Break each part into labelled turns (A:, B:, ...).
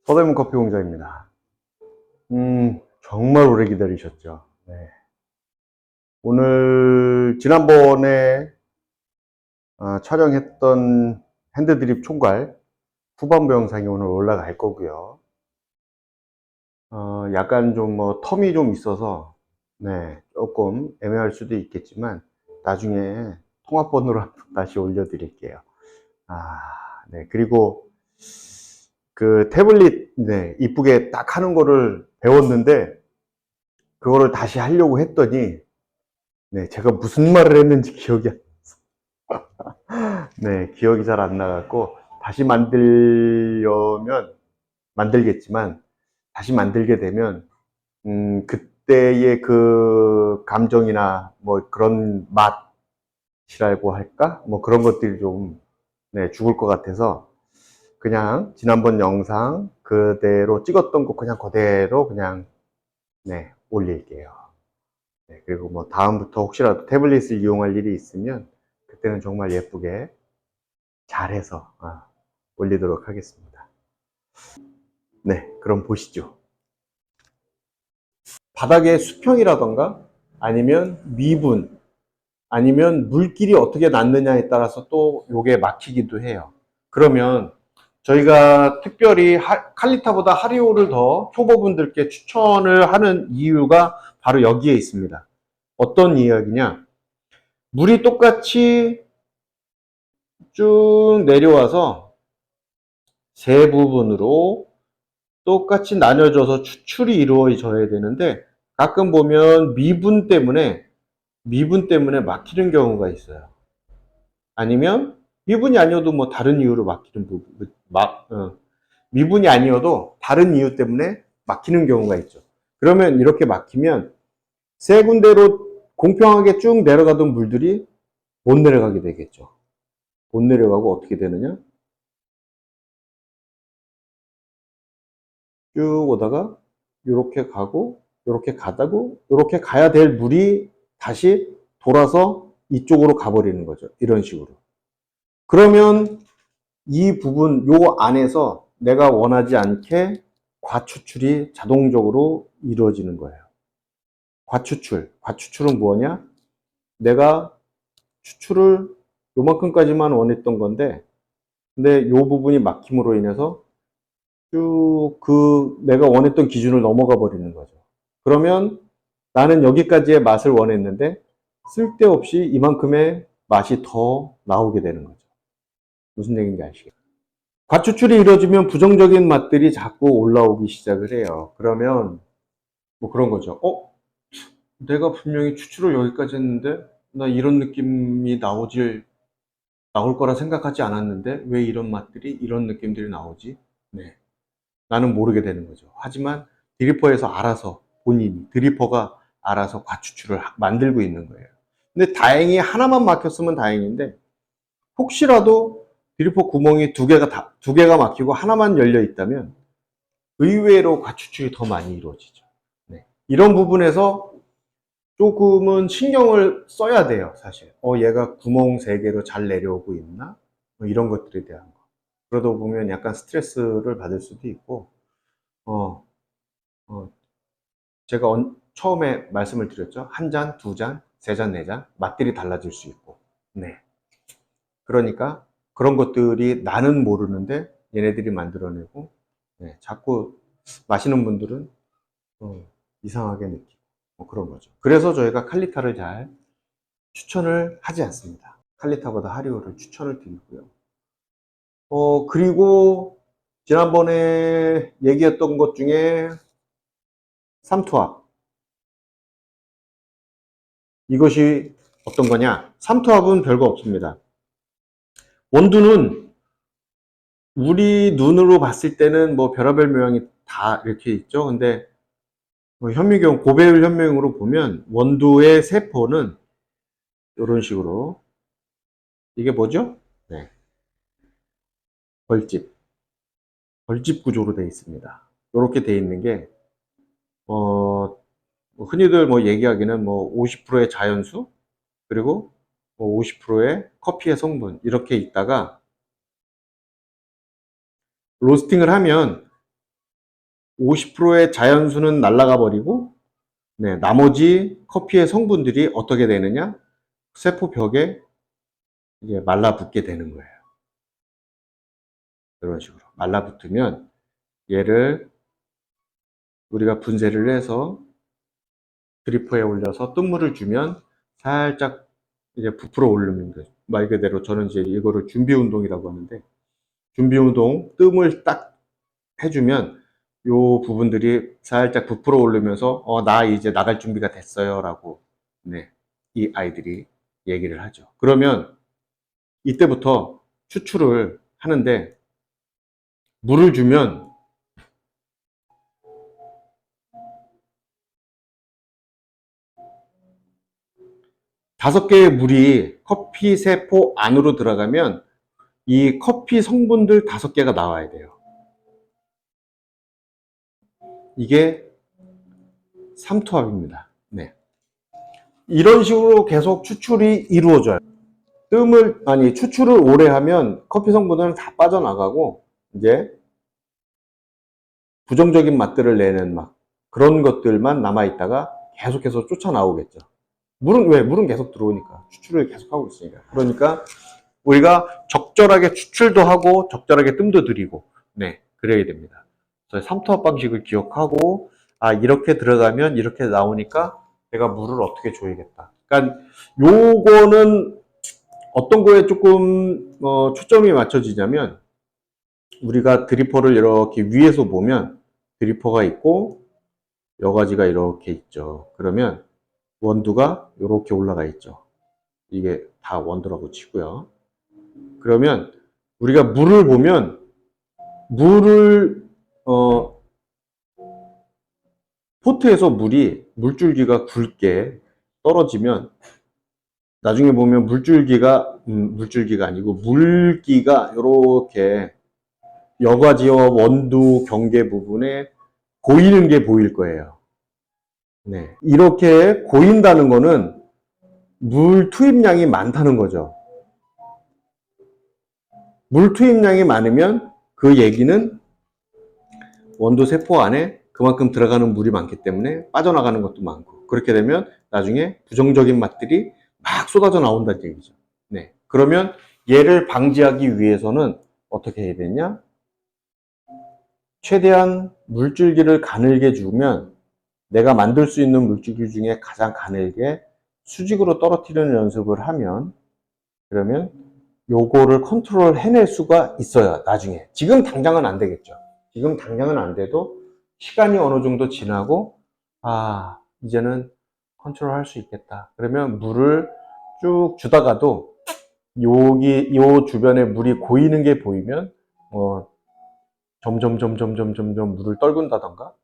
A: 서대문 커피 공장입니다. 정말 오래 기다리셨죠. 네. 오늘 지난번에 촬영했던 핸드드립 총괄 후반부 영상이 오늘 올라갈 거고요. 약간 좀 텀이 좀 있어서 네, 조금 애매할 수도 있겠지만 나중에 통화번호로 한번 다시 올려드릴게요. 네. 그리고 그 태블릿 네, 이쁘게 딱 하는 거를 배웠는데 그거를 다시 하려고 했더니 네, 제가 무슨 말을 했는지 네, 기억이 잘 안 나갖고 다시 만들려면 만들겠지만 다시 만들게 되면 그때의 그 감정이나 뭐 그런 맛이라고 할까? 뭐 그런 것들이 좀 네, 죽을 것 같아서 그냥 지난번 영상 그대로 찍었던 거 그냥 그대로 그냥 네, 올릴게요. 네, 그리고 뭐 다음부터 혹시라도 태블릿을 이용할 일이 있으면 그때는 정말 예쁘게 잘해서 올리도록 하겠습니다. 네, 그럼 보시죠. 바닥에 수평이라던가 아니면 미분 아니면 물길이 어떻게 났느냐에 따라서 또 요게 막히기도 해요. 그러면 저희가 특별히 칼리타보다 하리오를 더 초보분들께 추천을 하는 이유가 바로 여기에 있습니다. 어떤 이야기냐? 물이 똑같이 쭉 내려와서 세 부분으로 똑같이 나뉘어져서 추출이 이루어져야 되는데 가끔 보면 미분 때문에 막히는 경우가 있어요. 아니면 미분이 아니어도 뭐 다른 이유로 막히는 부분, 미분이 아니어도 다른 이유 때문에 막히는 경우가 있죠. 그러면 이렇게 막히면 세 군데로 공평하게 쭉 내려가던 물들이 못 내려가게 되겠죠. 못 내려가고 어떻게 되느냐? 쭉 오다가 이렇게 가고 이렇게 가다고 이렇게 가야 될 물이 다시 돌아서 이쪽으로 가버리는 거죠. 이런 식으로. 그러면 이 부분 요 안에서 내가 원하지 않게 과추출이 자동적으로 이루어지는 거예요. 과추출은 뭐냐? 내가 추출을 요만큼까지만 원했던 건데 근데 요 부분이 막힘으로 인해서 쭉 내가 원했던 기준을 넘어가 버리는 거죠. 그러면 나는 여기까지의 맛을 원했는데 쓸데없이 이만큼의 맛이 더 나오게 되는 거죠. 무슨 얘기인지 아시겠죠? 과추출이 이루어지면 부정적인 맛들이 자꾸 올라오기 시작을 해요. 그러면 뭐 그런 거죠. 내가 분명히 추출을 여기까지 했는데 나 이런 느낌이 나올 거라 생각하지 않았는데 왜 이런 맛들이 이런 느낌들이 나오지? 네. 나는 모르게 되는 거죠. 하지만 드리퍼에서 알아서 드리퍼가 알아서 과추출을 만들고 있는 거예요. 근데 다행히 하나만 막혔으면 다행인데 혹시라도 드리퍼 구멍이 두 개가 막히고 하나만 열려 있다면 의외로 과추출이 더 많이 이루어지죠. 네. 이런 부분에서 조금은 신경을 써야 돼요, 사실. 얘가 구멍 3개로 잘 내려오고 있나? 뭐 이런 것들에 대한 거. 그러다 보면 약간 스트레스를 받을 수도 있고, 어, 어, 제가 처음에 말씀을 드렸죠. 한 잔, 두 잔, 세 잔, 네 잔, 맛들이 달라질 수 있고. 네. 그러니까 그런 것들이 나는 모르는데 얘네들이 만들어내고, 네, 자꾸 마시는 분들은 이상하게 느끼고, 뭐 그런 거죠. 그래서 저희가 칼리타를 잘 추천을 하지 않습니다. 칼리타보다 하리오를 추천을 드리고요. 그리고 지난번에 얘기했던 것 중에 삼투압. 이것이 어떤 거냐? 삼투압은 별거 없습니다. 원두는 우리 눈으로 봤을 때는 뭐 별의별 모양이 다 이렇게 있죠. 근데 뭐 고배율 현미경으로 보면 원두의 세포는 이런 식으로 이게 뭐죠? 네, 벌집. 벌집 구조로 되어 있습니다. 이렇게 되어 있는 게 흔히들 뭐 얘기하기는 뭐 50%의 자연수 그리고 뭐 50%의 커피의 성분 이렇게 있다가 로스팅을 하면 50%의 자연수는 날아가 버리고, 네, 나머지 커피의 성분들이 어떻게 되느냐? 세포벽에 이제 말라붙게 되는 거예요. 이런 식으로. 말라붙으면 얘를 우리가 분쇄를 해서 드리퍼에 올려서 뜸물을 주면 살짝 이제 부풀어 오르는 거예요. 말 그대로 저는 이제 이거를 준비 운동이라고 하는데, 준비 운동 뜸을 딱 해주면 요 부분들이 살짝 부풀어 오르면서 나 이제 나갈 준비가 됐어요 라고, 네, 이 아이들이 얘기를 하죠. 그러면 이때부터 추출을 하는데, 물을 주면 5개의 물이 커피 세포 안으로 들어가면 이 커피 성분들 5개가 나와야 돼요. 이게 삼투압입니다. 네. 이런 식으로 계속 추출이 이루어져요. 추출을 오래 하면 커피 성분은 다 빠져나가고, 이제 부정적인 맛들을 내는 그런 것들만 남아있다가 계속해서 쫓아나오겠죠. 물은 계속 들어오니까. 추출을 계속 하고 있으니까. 그러니까 우리가 적절하게 추출도 하고, 적절하게 뜸도 들이고, 네, 그래야 됩니다. 그래서 삼투압 방식을 기억하고, 이렇게 들어가면 이렇게 나오니까 내가 물을 어떻게 줘야겠다. 그러니까 요거는 어떤 거에 조금 초점이 맞춰지냐면, 우리가 드리퍼를 이렇게 위에서 보면 드리퍼가 있고 여과지가 이렇게 있죠. 그러면 원두가 이렇게 올라가 있죠. 이게 다 원두라고 치고요. 그러면 우리가 물을 보면, 물을 포트에서 물줄기가 굵게 떨어지면 나중에 보면 물줄기가 아니고 물기가 이렇게 여과지와 원두 경계 부분에 고이는 게 보일 거예요. 네. 이렇게 고인다는 거는 물 투입량이 많다는 거죠. 물 투입량이 많으면 그 얘기는 원두 세포 안에 그만큼 들어가는 물이 많기 때문에 빠져나가는 것도 많고, 그렇게 되면 나중에 부정적인 맛들이 막 쏟아져 나온다는 얘기죠. 네. 그러면 얘를 방지하기 위해서는 어떻게 해야 되냐? 최대한 물줄기를 가늘게 주면, 내가 만들 수 있는 물줄기 중에 가장 가늘게 수직으로 떨어뜨리는 연습을 하면, 그러면 요거를 컨트롤 해낼 수가 있어요, 나중에. 지금 당장은 안 되겠죠. 지금 당장은 안 돼도 시간이 어느 정도 지나고, 이제는 컨트롤 할 수 있겠다. 그러면 물을 쭉 주다가도 요 주변에 물이 고이는 게 보이면 점점 물을 떨군다던가,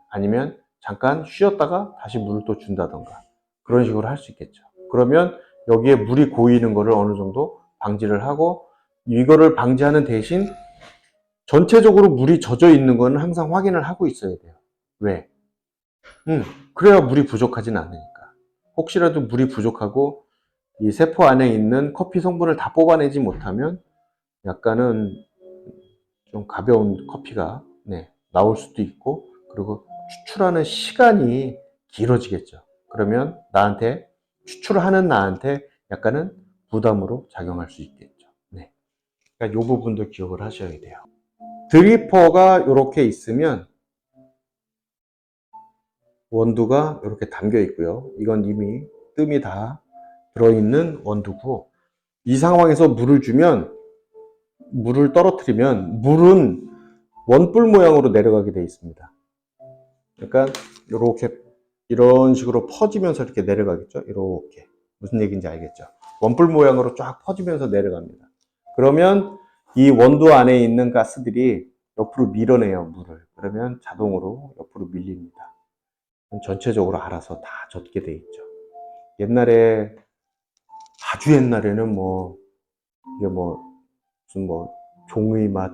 A: 아니면 잠깐 쉬었다가 다시 물을 또 준다던가, 그런 식으로 할 수 있겠죠. 그러면 여기에 물이 고이는 거를 어느 정도 방지를 하고, 이거를 방지하는 대신 전체적으로 물이 젖어 있는 거는 항상 확인을 하고 있어야 돼요. 왜? 그래야 물이 부족하진 않으니까. 혹시라도 물이 부족하고 이 세포 안에 있는 커피 성분을 다 뽑아내지 못하면 약간은 좀 가벼운 커피가, 네, 나올 수도 있고, 그리고 추출하는 시간이 길어지겠죠. 그러면 추출하는 나한테 약간은 부담으로 작용할 수 있겠죠. 네. 그러니까 이 부분도 기억을 하셔야 돼요. 드리퍼가 이렇게 있으면 원두가 이렇게 담겨 있고요. 이건 이미 뜸이 다 들어있는 원두고, 이 상황에서 물을 떨어뜨리면 물은 원뿔 모양으로 내려가게 되어 있습니다. 그러니까 이렇게 이런 식으로 퍼지면서 이렇게 내려가겠죠. 이렇게 무슨 얘기인지 알겠죠. 원뿔 모양으로 쫙 퍼지면서 내려갑니다. 그러면 이 원두 안에 있는 가스들이 옆으로 밀어내요, 물을. 그러면 자동으로 옆으로 밀립니다. 전체적으로 알아서 다 젖게 돼 있죠. 아주 옛날에는 이게 무슨 종의 맛,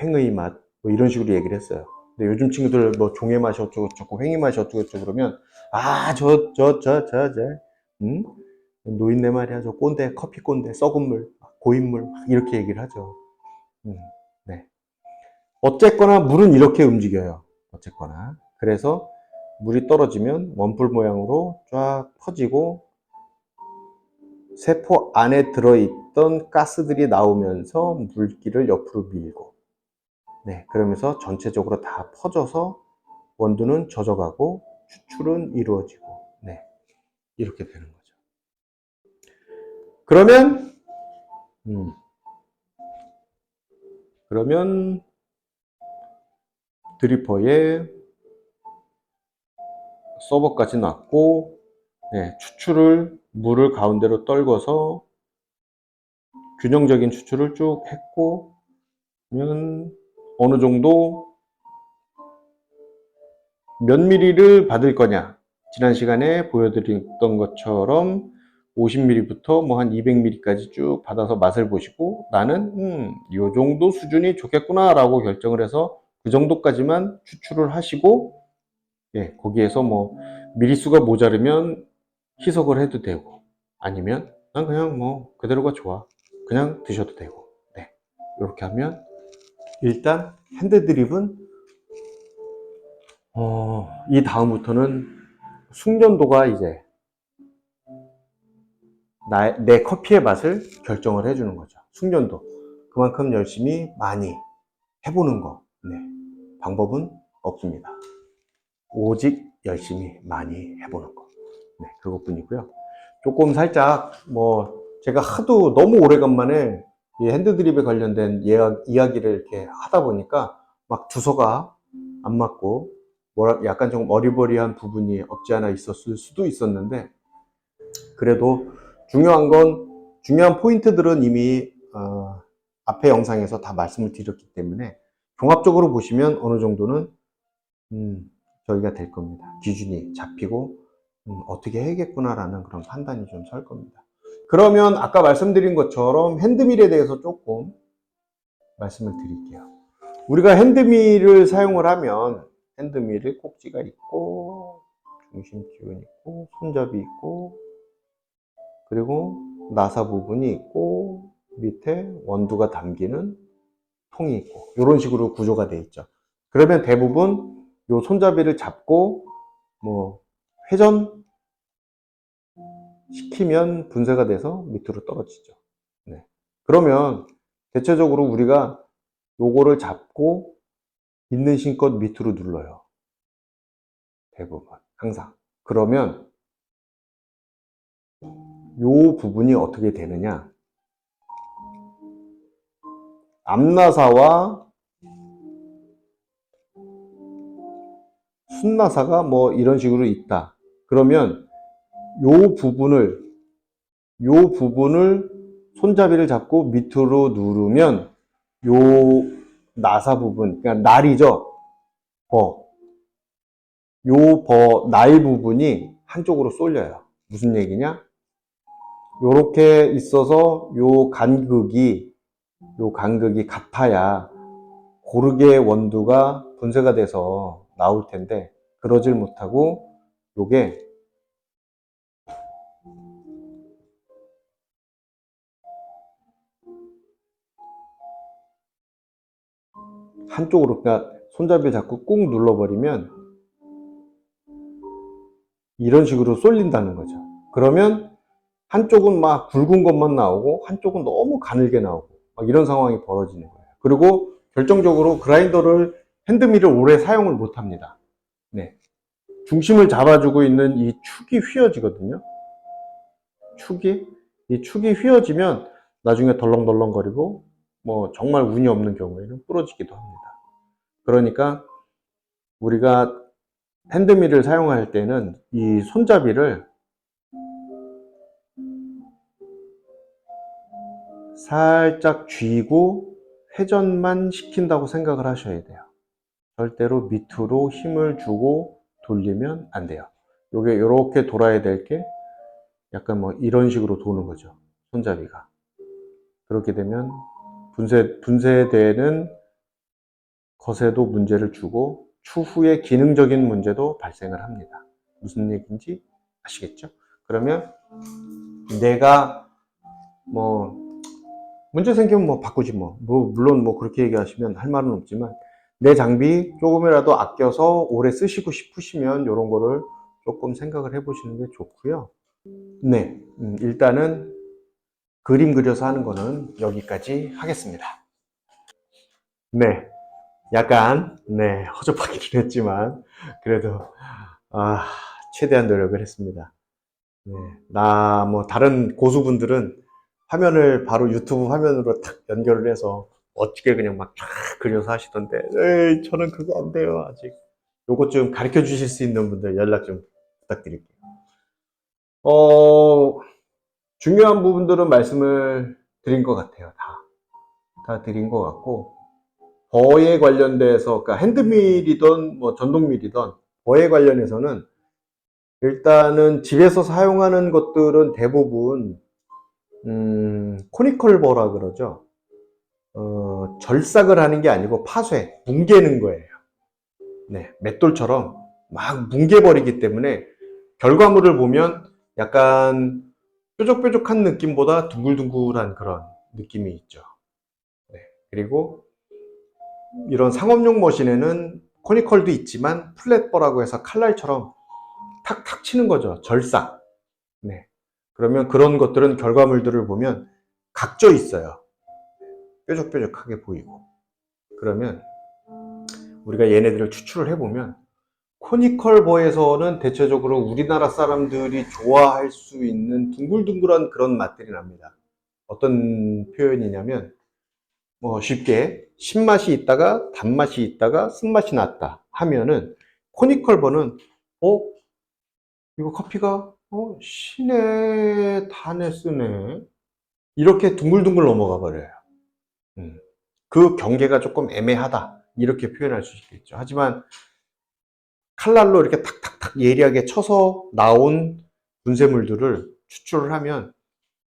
A: 횡의 맛, 이런 식으로 얘기를 했어요. 근데 요즘 친구들 종의 맛이 어쩌고저쩌고, 횡의 맛이 어쩌고저쩌고 그러면, 응? 노인네 말이야, 저 꼰대, 커피 꼰대, 썩은 물, 고인물, 이렇게 얘기를 하죠. 네. 어쨌거나 물은 이렇게 움직여요. 어쨌거나. 그래서 물이 떨어지면 원뿔 모양으로 쫙 퍼지고 세포 안에 들어있던 가스들이 나오면서 물기를 옆으로 밀고, 네, 그러면서 전체적으로 다 퍼져서 원두는 젖어가고 추출은 이루어지고, 네, 이렇게 되는 거죠. 음, 그러면 드리퍼에 서버까지 놨고, 네, 물을 가운데로 떨궈서 균형적인 추출을 쭉 했고, 그러면 어느 정도 몇 미리를 받을 거냐. 지난 시간에 보여드렸던 것처럼 50ml부터 뭐 한 200ml까지 쭉 받아서 맛을 보시고, 나는 요 정도 수준이 좋겠구나 라고 결정을 해서 그 정도까지만 추출을 하시고, 예, 거기에서 뭐 미리수가 모자르면 희석을 해도 되고, 아니면 난 그냥 뭐 그대로가 좋아, 그냥 드셔도 되고, 네, 이렇게 하면 일단 핸드 드립은 이 다음부터는 숙련도가 이제 내 커피의 맛을 결정을 해주는 거죠. 숙련도. 그만큼 열심히 많이 해보는 거. 네. 방법은 없습니다. 오직 열심히 많이 해보는 거. 네. 그것뿐이고요. 조금 살짝, 제가 하도 너무 오래간만에 이 핸드드립에 관련된 이야기를 이렇게 하다 보니까 막 주소가 안 맞고, 약간 좀 어리버리한 부분이 없지 않아 있었을 수도 있었는데, 그래도 중요한 포인트들은 이미 앞에 영상에서 다 말씀을 드렸기 때문에 종합적으로 보시면 어느 정도는 저희가 될 겁니다. 기준이 잡히고 어떻게 해야겠구나라는 그런 판단이 좀 설 겁니다. 그러면 아까 말씀드린 것처럼 핸드밀에 대해서 조금 말씀을 드릴게요. 우리가 핸드밀을 사용을 하면 핸드밀에 꼭지가 있고 중심 기운이 있고 손잡이 있고 그리고 나사 부분이 있고 밑에 원두가 담기는 통이 있고 이런 식으로 구조가 되어 있죠. 그러면 대부분 이 손잡이를 잡고 회전 시키면 분쇄가 돼서 밑으로 떨어지죠. 네. 그러면 대체적으로 우리가 요거를 잡고 있는 힘껏 밑으로 눌러요. 대부분 항상. 그러면 요 부분이 어떻게 되느냐, 앞나사와 순나사가 이런 식으로 있다. 그러면 요 부분을 손잡이를 잡고 밑으로 누르면 요 나사 부분, 그러니까 날이죠. 날 부분이 한쪽으로 쏠려요. 무슨 얘기냐? 요렇게 있어서 요 간극이 같아야 고르게 원두가 분쇄가 돼서 나올 텐데, 그러질 못하고 요게 한쪽으로, 그러니까 손잡이를 잡고 꾹 눌러버리면 이런 식으로 쏠린다는 거죠. 그러면 한쪽은 막 굵은 것만 나오고 한쪽은 너무 가늘게 나오고 막 이런 상황이 벌어지는 거예요. 그리고 결정적으로 핸드밀을 오래 사용을 못 합니다. 네. 중심을 잡아주고 있는 이 축이 휘어지거든요. 이 축이 휘어지면 나중에 덜렁덜렁거리고 정말 운이 없는 경우에는 부러지기도 합니다. 그러니까 우리가 핸드밀을 사용할 때는 이 손잡이를 살짝 쥐고 회전만 시킨다고 생각을 하셔야 돼요. 절대로 밑으로 힘을 주고 돌리면 안 돼요. 요게 이렇게 돌아야 될 게 약간 이런 식으로 도는 거죠. 손잡이가. 그렇게 되면 분쇄되는 것에도 문제를 주고 추후에 기능적인 문제도 발생을 합니다. 무슨 얘기인지 아시겠죠? 그러면 내가 문제 생기면 바꾸지 물론 그렇게 얘기하시면 할 말은 없지만, 내 장비 조금이라도 아껴서 오래 쓰시고 싶으시면 이런 거를 조금 생각을 해보시는 게 좋고요. 네, 일단은 그림 그려서 하는 거는 여기까지 하겠습니다. 네, 약간 네 허접하기는 했지만 그래도 아, 최대한 노력을 했습니다. 네, 나 뭐 다른 고수분들은 화면을 바로 유튜브 화면으로 탁 연결을 해서 어떻게 그냥 막 쫙 그려서 하시던데, 에이, 저는 그거 안 돼요 아직. 요것 좀 가르쳐 주실 수 있는 분들 연락 좀 부탁드릴게요. 어, 중요한 부분들은 말씀을 드린 것 같아요. 다 드린 것 같고, 버에 관련돼서, 그러니까 핸드밀이든 뭐 전동밀이든 버에 관련해서는 일단은 집에서 사용하는 것들은 대부분 코니컬 버라 그러죠. 절삭을 하는 게 아니고 파쇄, 뭉개는 거예요. 네, 맷돌처럼 막 뭉개버리기 때문에 결과물을 보면 약간 뾰족뾰족한 느낌보다 둥글둥글한 그런 느낌이 있죠. 네, 그리고 이런 상업용 머신에는 코니컬도 있지만 플랫버라고 해서 칼날처럼 탁탁 치는 거죠. 절삭. 네. 그러면 그런 것들은 결과물들을 보면 각져 있어요. 뾰족뾰족하게 보이고. 그러면 우리가 얘네들을 추출을 해보면 코니컬 버에서는 대체적으로 우리나라 사람들이 좋아할 수 있는 둥글둥글한 그런 맛들이 납니다. 어떤 표현이냐면 뭐 쉽게 신맛이 있다가 단맛이 있다가 쓴맛이 났다 하면은 코니컬 버는 어? 이거 커피가 신의 단에 쓰네 이렇게 둥글둥글 넘어가 버려요. 음. 그 경계가 조금 애매하다 이렇게 표현할 수 있겠죠. 하지만 칼날로 이렇게 탁탁탁 예리하게 쳐서 나온 분쇄물들을 추출을 하면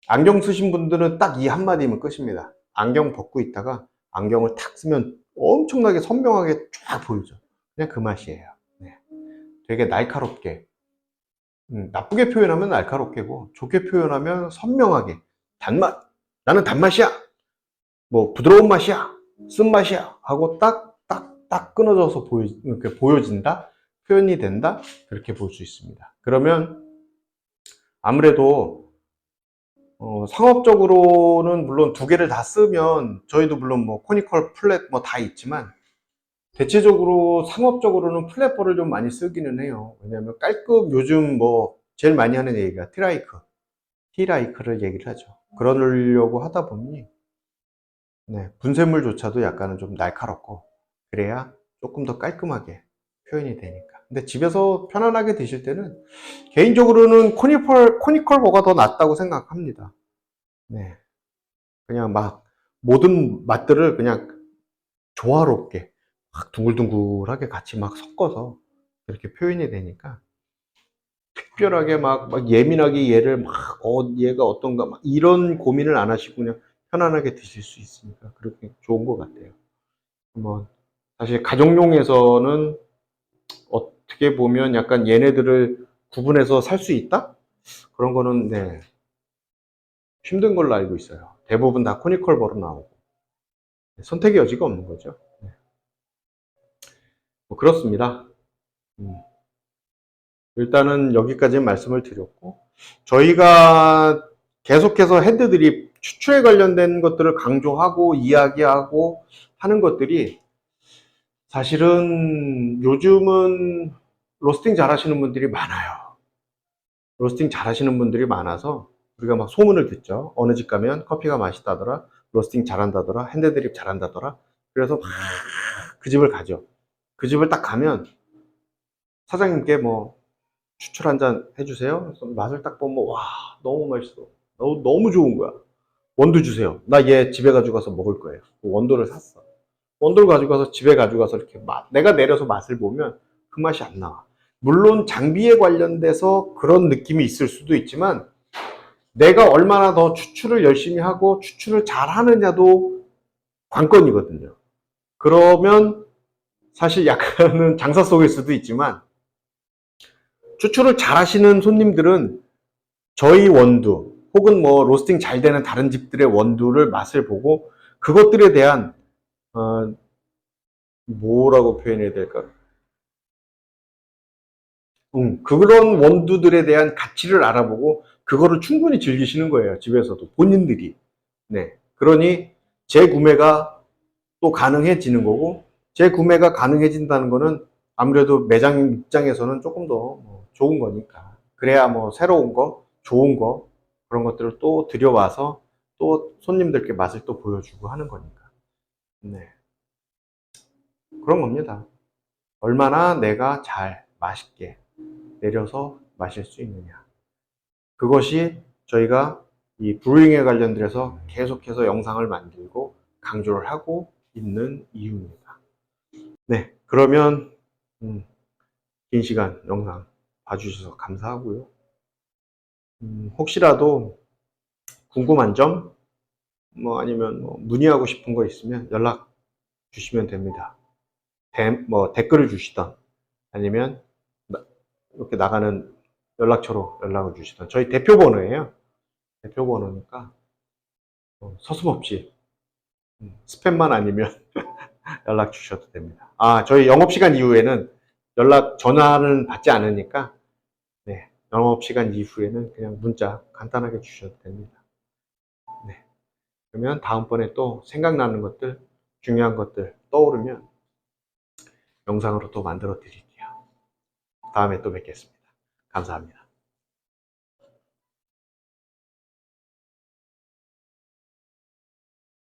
A: 안경 쓰신 분들은 딱 이 한마디면 끝입니다. 안경 벗고 있다가 안경을 탁 쓰면 엄청나게 선명하게 쫙 보이죠. 그냥 그 맛이에요. 네. 되게 날카롭게. 나쁘게 표현하면 날카롭게고 좋게 표현하면 선명하게 단맛. 나는 단맛이야. 뭐 부드러운 맛이야. 쓴맛이야. 하고 딱 끊어져서 이렇게 보여진다. 표현이 된다. 그렇게 볼 수 있습니다. 그러면 아무래도 상업적으로는 물론 두 개를 다 쓰면 저희도 물론 뭐 코니컬 플랫 뭐 다 있지만 대체적으로 상업적으로는 플랫볼을 좀 많이 쓰기는 해요. 왜냐하면 깔끔 요즘 뭐 제일 많이 하는 얘기가 티라이크를 얘기를 하죠. 그러려고 하다 보니 네, 분쇄물조차도 약간은 좀 날카롭고 그래야 조금 더 깔끔하게 표현이 되니까. 근데 집에서 편안하게 드실 때는 개인적으로는 코니컬 버가 더 낫다고 생각합니다. 네. 그냥 막 모든 맛들을 그냥 조화롭게 막 둥글둥글하게 같이 막 섞어서 이렇게 표현이 되니까 특별하게 막 예민하게 얘를 얘가 어떤가 막 이런 고민을 안 하시고 그냥 편안하게 드실 수 있으니까 그렇게 좋은 것 같아요. 뭐 사실 가정용에서는 어떻게 보면 약간 얘네들을 구분해서 살 수 있다? 그런 거는 네, 힘든 걸로 알고 있어요. 대부분 다 코니컬버로 나오고 선택의 여지가 없는 거죠. 네. 뭐 그렇습니다. 음. 일단은 여기까지 말씀을 드렸고 저희가 계속해서 핸드드립 추출에 관련된 것들을 강조하고 이야기하고 하는 것들이 사실은 요즘은 로스팅 잘 하시는 분들이 많아요. 로스팅 잘 하시는 분들이 많아서 우리가 막 소문을 듣죠. 어느 집 가면 커피가 맛있다더라, 로스팅 잘한다더라, 핸드드립 잘한다더라. 그래서 막 그 집을 가죠. 그 집을 딱 가면 사장님께 뭐 추출 한 잔 해주세요. 그래서 맛을 딱 보면 와 너무 맛있어. 너무 좋은 거야. 원두 주세요. 나 얘 집에 가지고 가서 먹을 거예요. 원두를 샀어. 원두를 가지고 가서 집에 가지고 가서 이렇게 내가 내려서 맛을 보면 그 맛이 안 나와. 물론 장비에 관련돼서 그런 느낌이 있을 수도 있지만 내가 얼마나 더 추출을 열심히 하고 추출을 잘 하느냐도 관건이거든요. 그러면 사실 약간은 장사 속일 수도 있지만 추출을 잘 하시는 손님들은 저희 원두 혹은 뭐 로스팅 잘 되는 다른 집들의 원두를 맛을 보고 그것들에 대한 뭐라고 표현해야 될까? 그런 원두들에 대한 가치를 알아보고 그거를 충분히 즐기시는 거예요. 집에서도 본인들이. 네. 그러니 재구매가 또 가능해지는 거고, 재구매가 가능해진다는 거는 아무래도 매장 입장에서는 조금 더 좋은 거니까. 그래야 뭐 새로운 거, 좋은 거, 그런 것들을 또 들여와서 또 손님들께 맛을 또 보여주고 하는 거니까. 네. 그런 겁니다. 얼마나 내가 잘 맛있게 내려서 마실 수 있느냐. 그것이 저희가 이 브루잉에 관련돼서 계속해서 영상을 만들고 강조를 하고 있는 이유입니다. 네, 그러면 긴 시간 영상 봐주셔서 감사하고요. 혹시라도 궁금한 점, 뭐 아니면 뭐 문의하고 싶은 거 있으면 연락 주시면 됩니다. 뭐 댓글을 주시던 아니면 이렇게 나가는 연락처로 연락을 주시던 저희 대표 번호예요. 대표 번호니까 서슴없이 스팸만 아니면 연락 주셔도 됩니다. 아, 저희 영업시간 이후에는 연락 전화는 받지 않으니까 네, 영업시간 이후에는 그냥 문자 간단하게 주셔도 됩니다. 네, 그러면 다음번에 또 생각나는 것들, 중요한 것들 떠오르면 영상으로 또 만들어 드릴게요. 다음에 또 뵙겠습니다. 감사합니다.